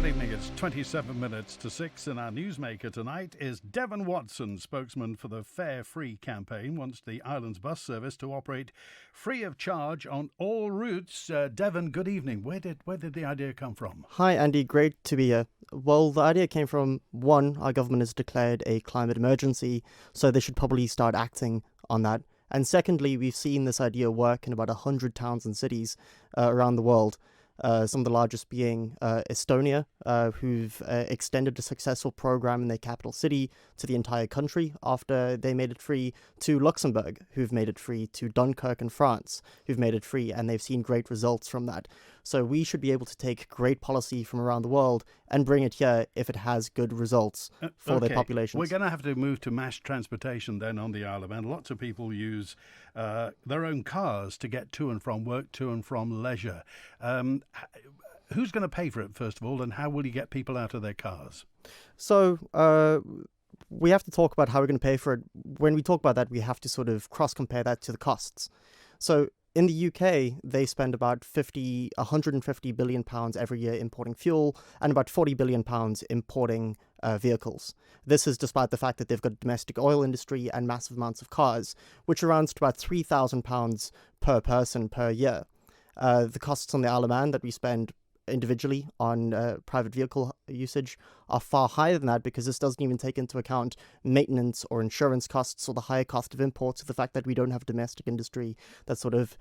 Good evening. It's 27 minutes to 6, and our newsmaker tonight is Devon Watson, spokesman for the Fare Free campaign, wants the island's bus service to operate free of charge on all routes. Devon, good evening. Where did the idea come from? Hi, Andy. Great to be here. Well, the idea came from, one, our government has declared a climate emergency, so they should probably start acting on that. And secondly, we've seen this idea work in about 100 towns and cities around the world. Some of the largest being Estonia, who've extended a successful program in their capital city to the entire country after they made it free, to Luxembourg, who've made it free, to Dunkirk in France, who've made it free, and they've seen great results from that. So we should be able to take great policy from around the world and bring it here if it has good results for their populations. We're going to have to move to mass transportation then on the Isle of Man. Lots of people use their own cars to get to and from work, to and from leisure. Who's going to pay for it, first of all, and how will you get people out of their cars? So we have to talk about how we're going to pay for it. When we talk about that, we have to sort of cross-compare that to the costs. So in the UK, they spend about £150 billion every year importing fuel and about £40 billion importing vehicles. This is despite the fact that they've got a domestic oil industry and massive amounts of cars, which amounts to about £3,000 per person per year. The costs on the Isle of Man that we spend individually on private vehicle usage are far higher than that, because this doesn't even take into account maintenance or insurance costs or the higher cost of imports, or the fact that we don't have a domestic industry that sort of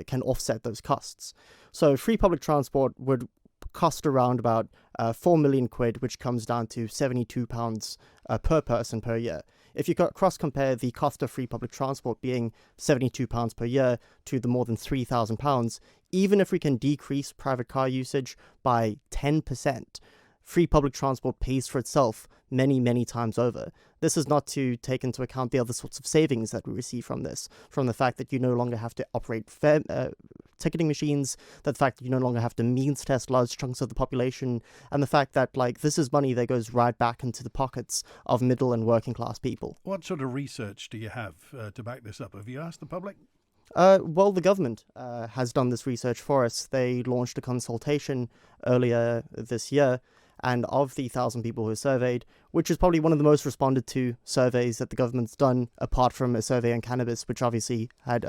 can offset those costs. So free public transport would cost around about 4 million quid, which comes down to £72 per person per year. If you cross-compare the cost of free public transport being £72 per year to the more than £3,000, even if we can decrease private car usage by 10%, free public transport pays for itself many, many times over. This is not to take into account the other sorts of savings that we receive from this, from the fact that you no longer have to operate ticketing machines, the fact that you no longer have to means test large chunks of the population, and the fact that this is money that goes right back into the pockets of middle and working class people. What sort of research do you have to back this up? Have you asked the public? Well, the government has done this research for us. They launched a consultation earlier this year, and of the 1,000 people who were surveyed, which is probably one of the most responded to surveys that the government's done, apart from a survey on cannabis, which obviously had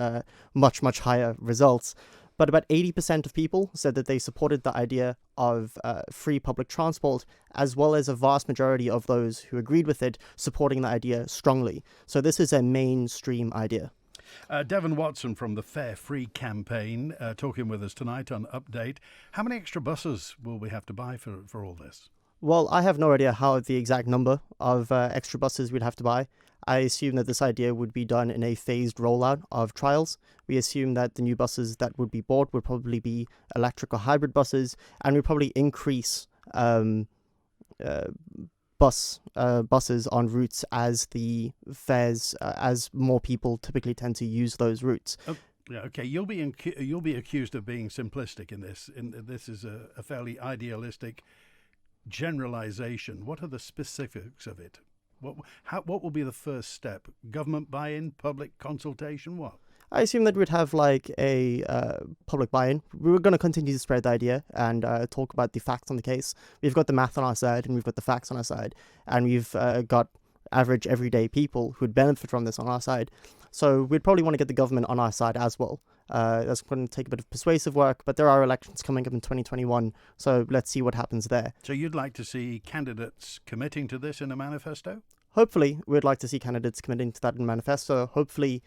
much, much higher results. But about 80% of people said that they supported the idea of free public transport, as well as a vast majority of those who agreed with it supporting the idea strongly. So this is a mainstream idea. Devon Watson from the Fare Free campaign talking with us tonight on Update. How many extra buses will we have to buy for all this? Well, I have no idea how the exact number of extra buses we'd have to buy. I assume that this idea would be done in a phased rollout of trials. We assume that the new buses that would be bought would probably be electric or hybrid buses, and we'd probably increase buses on routes as the fares, as more people typically tend to use those routes. Yeah, okay. You'll be accused of being simplistic in this. This is a fairly idealistic generalization. What are the specifics of it? What will be the first step? Government buy-in, public consultation, what? I assume that we'd have a public buy-in. We were going to continue to spread the idea and talk about the facts on the case. We've got the math on our side and we've got the facts on our side, and we've got average everyday people who'd benefit from this on our side. So we'd probably want to get the government on our side as well. That's going to take a bit of persuasive work, but there are elections coming up in 2021, so let's see what happens there. So you'd like to see candidates committing to this in a manifesto? Hopefully, we'd like to see candidates committing to that in a manifesto. Hopefully,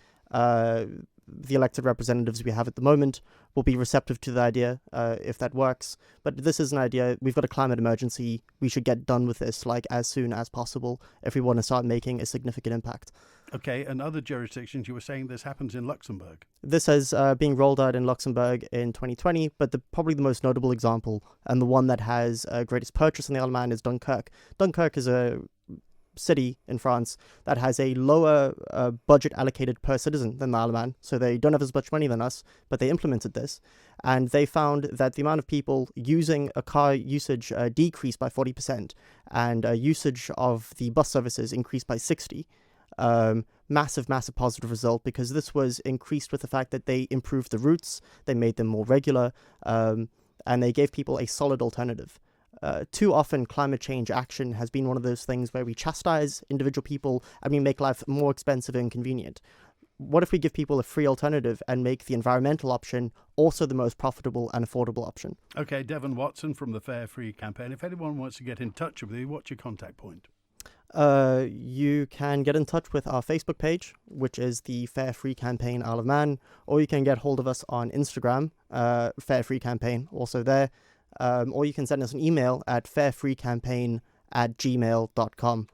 the elected representatives we have at the moment will be receptive to the idea if that works. But this is an idea. We've got a climate emergency. We should get done with this as soon as possible if we want to start making a significant impact. Okay, and other jurisdictions, you were saying this happens in Luxembourg. This is being rolled out in Luxembourg in 2020, but probably the most notable example, and the one that has greatest purchase in the Isle of Man, is Dunkirk. Dunkirk is a city in France that has a lower budget allocated per citizen than the Isle of Man, so they don't have as much money than us, but they implemented this, and they found that the amount of people using a car usage decreased by 40%, and usage of the bus services increased by 60%. Massive positive result, because this was increased with the fact that they improved the routes, they made them more regular, and they gave people a solid alternative. too often climate change action has been one of those things where we chastise individual people and we make life more expensive and inconvenient. What if we give people a free alternative and make the environmental option also the most profitable and affordable option? Okay, Devon Watson from the Fare Free campaign. If anyone wants to get in touch with you, what's your contact point? You can get in touch with our Facebook page, which is the Fare Free Campaign Isle of Man, or you can get hold of us on Instagram, Fare Free Campaign, also there, or you can send us an email at farefreecampaign@gmail.com.